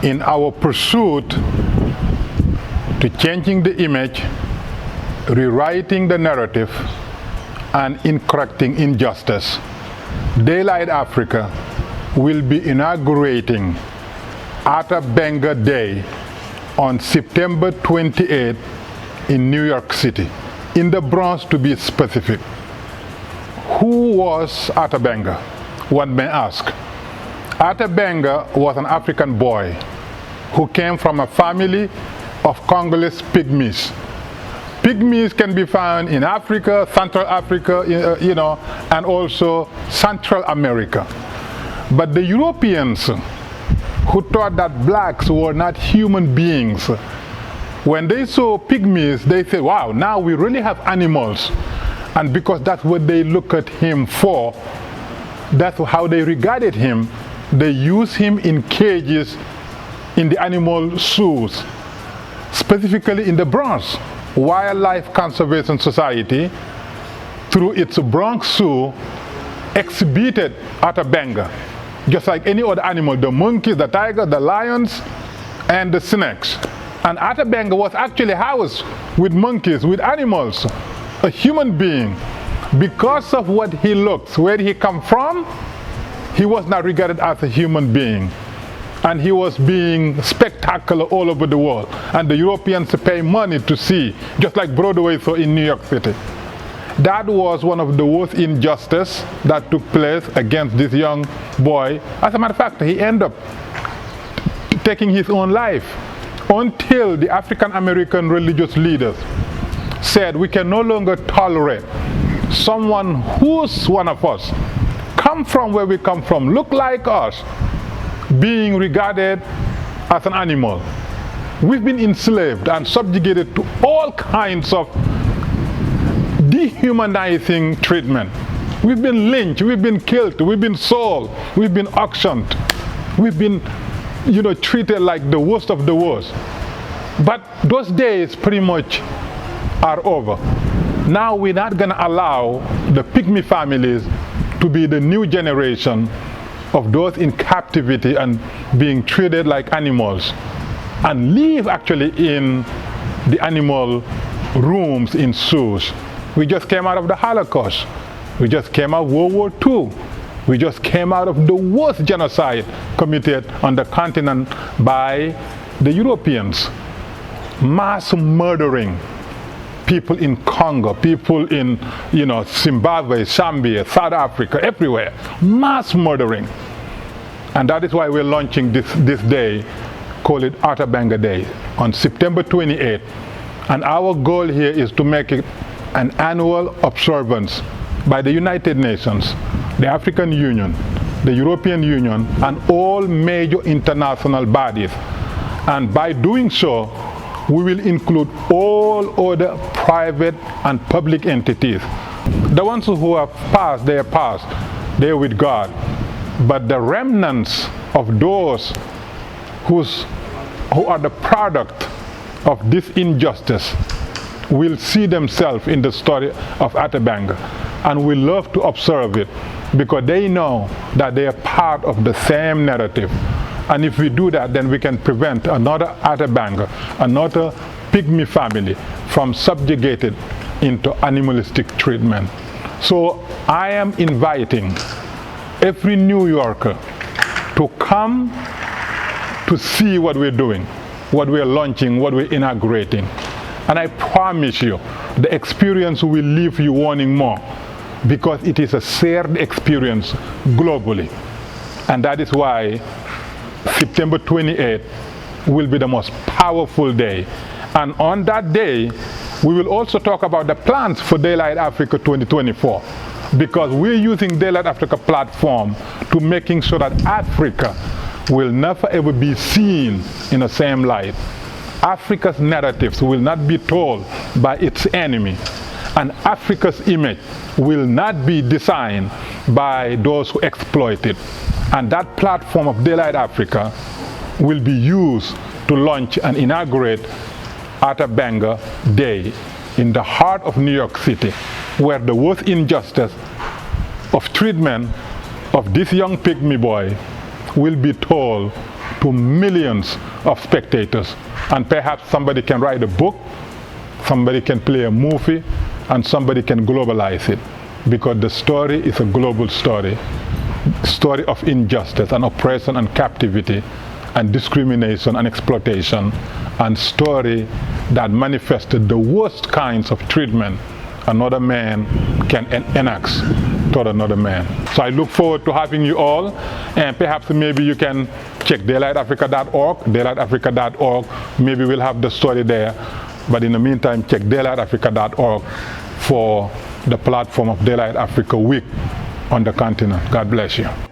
In our pursuit to changing the image, rewriting the narrative, and in correcting injustice, Daylight Africa will be inaugurating Ota Benga Day on September 28 in New York City, in the Bronx to be specific. Who was Ota Benga? One may ask. Ota Benga was an African boy who came from a family of Congolese pygmies. Pygmies can be found in Africa, Central Africa, and also Central America. But the Europeans, who thought that blacks were not human beings, when they saw pygmies, they said, wow, now we really have animals. And because that's what they look at him for, that's how they regarded him, they use him in cages in the animal zoos, specifically in the Bronx. Wildlife Conservation Society, through its Bronx Zoo, exhibited Ota Benga, just like any other animal, the monkeys, the tigers, the lions, and the snakes. And Ota Benga was actually housed with monkeys, with animals, a human being. Because of what he looks, where he come from, he was not regarded as a human being. And he was being spectacular all over the world. And the Europeans pay money to see, just like Broadway saw in New York City. That was one of the worst injustices that took place against this young boy. As a matter of fact, he ended up taking his own life until the African American religious leaders said we can no longer tolerate someone who's one of us, come from where we come from, look like us, being regarded as an animal. We've been enslaved and subjugated to all kinds of dehumanizing treatment. We've been lynched, we've been killed, we've been sold, we've been auctioned, we've been treated like the worst of the worst. But those days pretty much are over. Now we're not going to allow the pygmy families to be the new generation of those in captivity and being treated like animals, and live actually in the animal rooms in zoos. We just came out of the Holocaust. We just came out of World War II. We just came out of the worst genocide committed on the continent by the Europeans. Mass murdering people in Congo, people in Zimbabwe, Zambia, South Africa, everywhere. Mass murdering. And that is why we're launching this day, call it Ota Benga Day, on September 28th. And our goal here is to make it an annual observance by the United Nations, the African Union, the European Union, and all major international bodies. And by doing so, we will include all other private and public entities. The ones who have passed, they are past, they're with God. But the remnants of those who are the product of this injustice will see themselves in the story of Ota Benga, and will love to observe it because they know that they are part of the same narrative. And if we do that, then we can prevent another Ota Benga, another pygmy family from subjugated into animalistic treatment. So I am inviting every New Yorker to come to see what we're doing, what we're launching, what we're inaugurating. And I promise you, the experience will leave you wanting more, because it is a shared experience globally. And that is why September 28th will be the most powerful day. And on that day, we will also talk about the plans for Daylight Africa 2024, because we're using Daylight Africa platform to making sure that Africa will never ever be seen in the same light. Africa's narratives will not be told by its enemy, and Africa's image will not be designed by those who exploit it. And that platform of Daylight Africa will be used to launch and inaugurate Ota Benga Day in the heart of New York City. where the worst injustice of treatment of this young pygmy boy will be told to millions of spectators. And perhaps somebody can write a book, somebody can play a movie, and somebody can globalize it. Because the story is a global story. Story of injustice and oppression and captivity and discrimination and exploitation, and story that manifested the worst kinds of treatment another man can enact toward another man. So I look forward to having you all, and perhaps maybe you can check daylightafrica.org, daylightafrica.org. Maybe we'll have the story there, but in the meantime, check daylightafrica.org for the platform of Daylight Africa Week on the continent. God bless you.